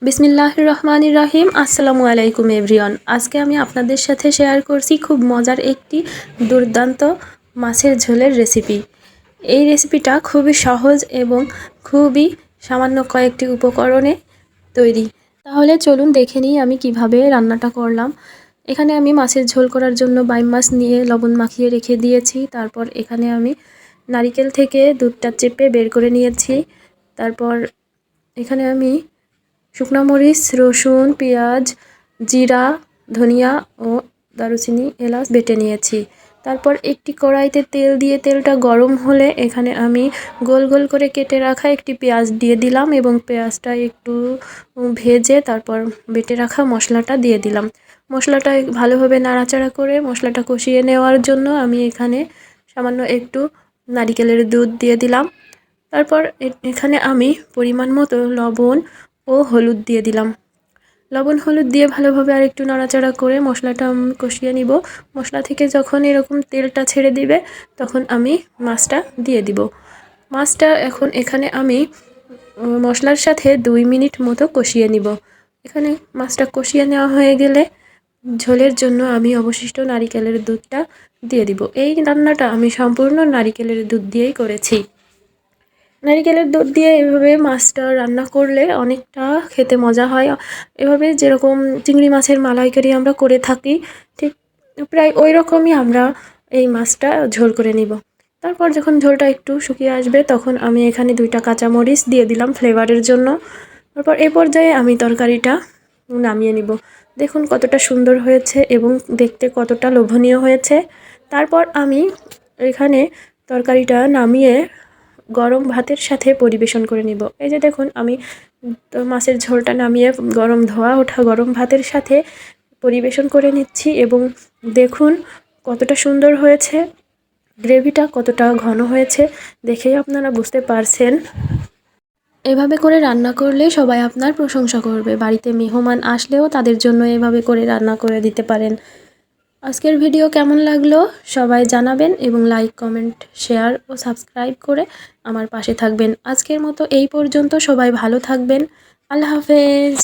বিসমিল্লাহির রহমানির রহিম। আসসালামু আলাইকুম এভরিওয়ান। আজকে আমি আপনাদের সাথে শেয়ার করছি খুব মজার একটি দুর্দান্ত মাছের ঝোলের রেসিপি। এই রেসিপিটা খুবই সহজ এবং খুবই সামান্য কয়েকটি উপকরণে তৈরি। তাহলে চলুন দেখে নিই আমি কিভাবে রান্নাটা করলাম। এখানে আমি মাছের ঝোল করার জন্য বাইম মাছ নিয়ে লবণ মাখিয়ে রেখে দিয়েছি। তারপর এখানে আমি নারিকেল থেকে দুধটা চেপে বের করে নিয়েছি। তারপর এখানে আমি শুকনো মরিচ, রসুন, পেঁয়াজ, জিরা, ধনিয়া ও দারুচিনি, এলাচ বেটে নিয়েছি। তারপর একটি কড়াইতে তেল দিয়ে তেলটা গরম হলে এখানে আমি গোল গোল করে কেটে রাখা একটি পেঁয়াজ দিয়ে দিলাম এবং পেঁয়াজটা একটু ভেজে তারপর বেটে রাখা মশলাটা দিয়ে দিলাম। মশলাটা ভালোভাবে নাড়াচাড়া করে মশলাটা কষিয়ে নেওয়ার জন্য আমি এখানে সামান্য একটু নারিকেলের দুধ দিয়ে দিলাম। তারপর এখানে আমি পরিমাণ মতো লবণ ও হলুদ দিয়ে দিলাম। লবণ হলুদ দিয়ে ভালোভাবে আর একটু নাড়াচাড়া করে মশলাটা কষিয়ে নিব। মশলা থেকে যখন এরকম তেলটা ছেড়ে দিবে তখন আমি মাছটা দিয়ে দিব। মাছটা এখন এখানে আমি মশলার সাথে 2 মিনিট মতো কষিয়ে নিব। এখানে মাছটা কষিয়ে নেওয়া হয়ে গেলে ঝোলের জন্য আমি অবশিষ্ট নারিকেলের দুধটা দিয়ে দিব। এই রান্নাটা আমি সম্পূর্ণ নারিকেলের দুধ দিয়েই করেছি। নারিকেলের দুধ দিয়ে এভাবে মাছটা রান্না করলে অনেকটা খেতে মজা হয়। এভাবে যেরকম চিংড়ি মাছের মালাইকারি আমরা করে থাকি ঠিক প্রায় ওই রকমই আমরা এই মাছটা ঝোল করে নিব। তারপর যখন ঝোলটা একটু শুকিয়ে আসবে তখন আমি এখানে 2টা কাঁচামরিচ দিয়ে দিলাম ফ্লেভারের জন্য। তারপর এই পর্যায়ে আমি তরকারিটা নামিয়ে নিব। দেখুন কতটা সুন্দর হয়েছে এবং দেখতে কতটা লোভনীয় হয়েছে। তারপর আমি এখানে তরকারিটা নামিয়ে গরম ভাতের সাথে পরিবেশন করে নিব। এই যে দেখুন আমি মাছের ঝোলটা নামিয়ে ধোয়া ওঠা গরম ভাতের সাথে পরিবেশন করে নিচ্ছি এবং দেখুন কতটা সুন্দর হয়েছে, গ্রেভিটা কতটা ঘন হয়েছে দেখেই আপনারা বুঝতে পারছেন। এভাবে করে রান্না করলে সবাই আপনার প্রশংসা করবে। বাড়িতে মেহমান আসলেও তাদের জন্য এভাবে করে রান্না করে দিতে পারেন। আজকের ভিডিও কেমন লাগলো সবাই জানাবেন এবং লাইক, কমেন্ট, শেয়ার ও সাবস্ক্রাইব করে আমার পাশে থাকবেন। আজকের মতো এই পর্যন্ত। সবাই ভালো থাকবেন। আল্লাহ হাফেজ।